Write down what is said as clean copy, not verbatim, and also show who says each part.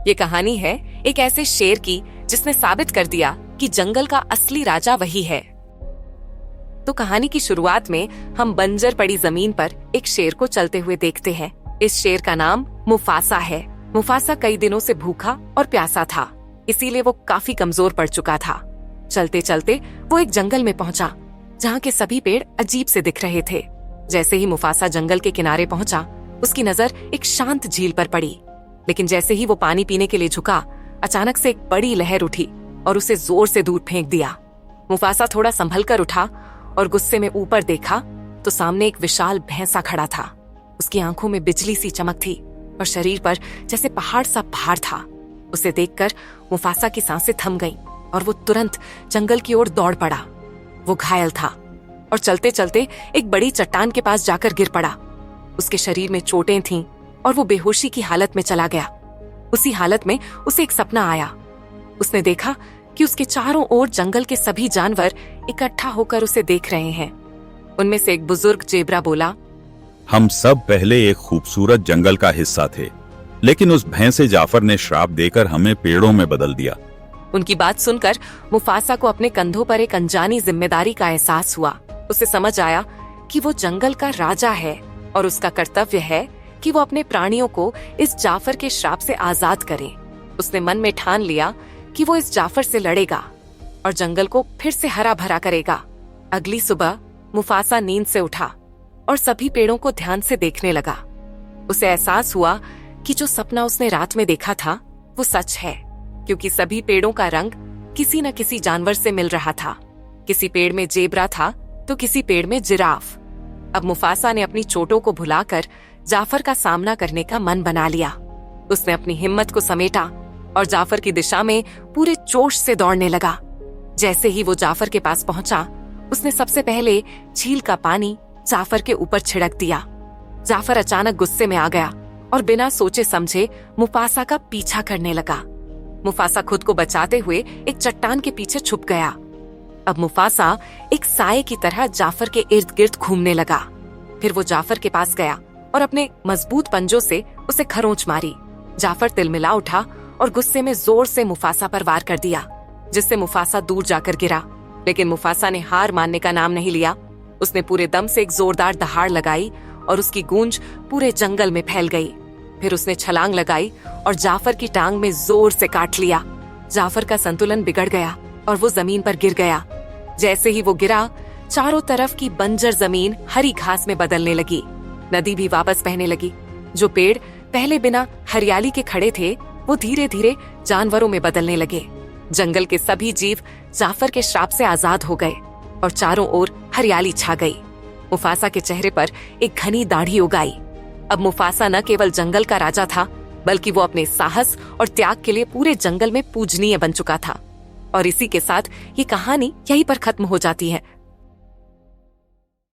Speaker 1: ये कहानी है एक ऐसे शेर की जिसने साबित कर दिया कि जंगल का असली राजा वही है। तो कहानी की शुरुआत में हम बंजर पड़ी जमीन पर एक शेर को चलते हुए देखते हैं। इस शेर का नाम मुफासा है। मुफासा कई दिनों से भूखा और प्यासा था, इसीलिए वो काफी कमजोर पड़ चुका था। चलते चलते वो एक जंगल में पहुंचा जहाँ के सभी पेड़ अजीब से दिख रहे थे। जैसे ही मुफासा जंगल के किनारे पहुंचा, उसकी नजर एक शांत झील पर पड़ी। लेकिन जैसे ही वो पानी पीने के लिए झुका, अचानक से एक बड़ी लहर उठी और उसे जोर से दूर फेंक दिया। मुफासा थोड़ा संभल कर उठा और गुस्से में ऊपर देखा तो सामने एक विशाल भैंसा खड़ा था। उसकी आंखों में बिजली सी चमक थी और शरीर पर जैसे पहाड़ सा भार था। उसे देखकर मुफासा की सांसें थम गईं और वो तुरंत जंगल की ओर दौड़ पड़ा। वो घायल था और चलते चलते एक बड़ी चट्टान के पास जाकर गिर पड़ा। उसके शरीर में चोटें थीं और वो बेहोशी की हालत में चला गया। उसी हालत में उसे एक सपना आया। उसने देखा कि उसके चारों ओर जंगल के सभी जानवर इकट्ठा होकर उसे देख रहे हैं। उनमें से एक बुजुर्ग जेब्रा बोला,
Speaker 2: हम सब पहले एक खूबसूरत जंगल का हिस्सा थे, लेकिन उस भैंसे जाफर ने श्राप देकर हमें पेड़ों में बदल दिया।
Speaker 1: उनकी बात सुनकर मुफासा को अपने कंधों पर एक अनजानी जिम्मेदारी का एहसास हुआ। उसे समझ आया कि वो जंगल का राजा है और उसका कर्तव्य है कि वो अपने प्राणियों को इस जाफर के श्राप से आजाद करे। उसने मन में ठान लिया कि वो इस जाफर से लड़ेगा और जंगल को फिर से हरा भरा करेगा। अगली सुबह मुफासा नींद से उठा और सभी पेड़ों को ध्यान से देखने लगा। उसे एहसास हुआ कि जो सपना उसने रात में देखा था वो सच है, क्योंकि सभी पेड़ों का रंग किसी न किसी जानवर से मिल रहा था। किसी पेड़ में जेब्रा था तो किसी पेड़ में जिराफ। अब मुफासा ने अपनी चोटों को भुलाकर जाफर का सामना करने का मन बना लिया। उसने अपनी हिम्मत को समेटा और जाफर की दिशा में पूरे जोश से दौड़ने लगा। जैसे ही वो जाफर के पास पहुंचा, उसने सबसे पहले झील का पानी जाफर के ऊपर छिड़क दिया। जाफर अचानक गुस्से में आ गया और बिना सोचे समझे मुफासा का पीछा करने लगा। मुफासा खुद को बचाते हुए एक चट्टान के पीछे छुप गया। अब मुफासा एक साये की तरह जाफर के इर्द गिर्द घूमने लगा। फिर वो जाफर के पास गया और अपने मजबूत पंजों से उसे खरोंच मारी। जाफर तिलमिला उठा और गुस्से में जोर से मुफासा पर वार कर दिया, जिससे मुफासा दूर जाकर गिरा। लेकिन मुफासा ने हार मानने का नाम नहीं लिया। उसने पूरे दम से एक जोरदार दहाड़ लगाई और उसकी गूंज पूरे जंगल में फैल गई। फिर उसने छलांग लगाई और जाफर की टांग में जोर से काट लिया। जाफर का संतुलन बिगड़ गया और वो जमीन पर गिर गया। जैसे ही वो गिरा, चारों तरफ की बंजर जमीन हरी घास में बदलने लगी। नदी भी वापस बहने लगी। जो पेड़ पहले बिना हरियाली के खड़े थे, वो धीरे धीरे जानवरों में बदलने लगे। जंगल के सभी जीव जाफर के श्राप से आजाद हो गए और चारों ओर हरियाली छा गई। मुफासा के चेहरे पर एक घनी दाढ़ी उग आई। अब मुफासा न केवल जंगल का राजा था, बल्कि वो अपने साहस और त्याग के लिए पूरे जंगल में पूजनीय बन चुका था। और इसी के साथ ये कहानी यहीं पर खत्म हो जाती है।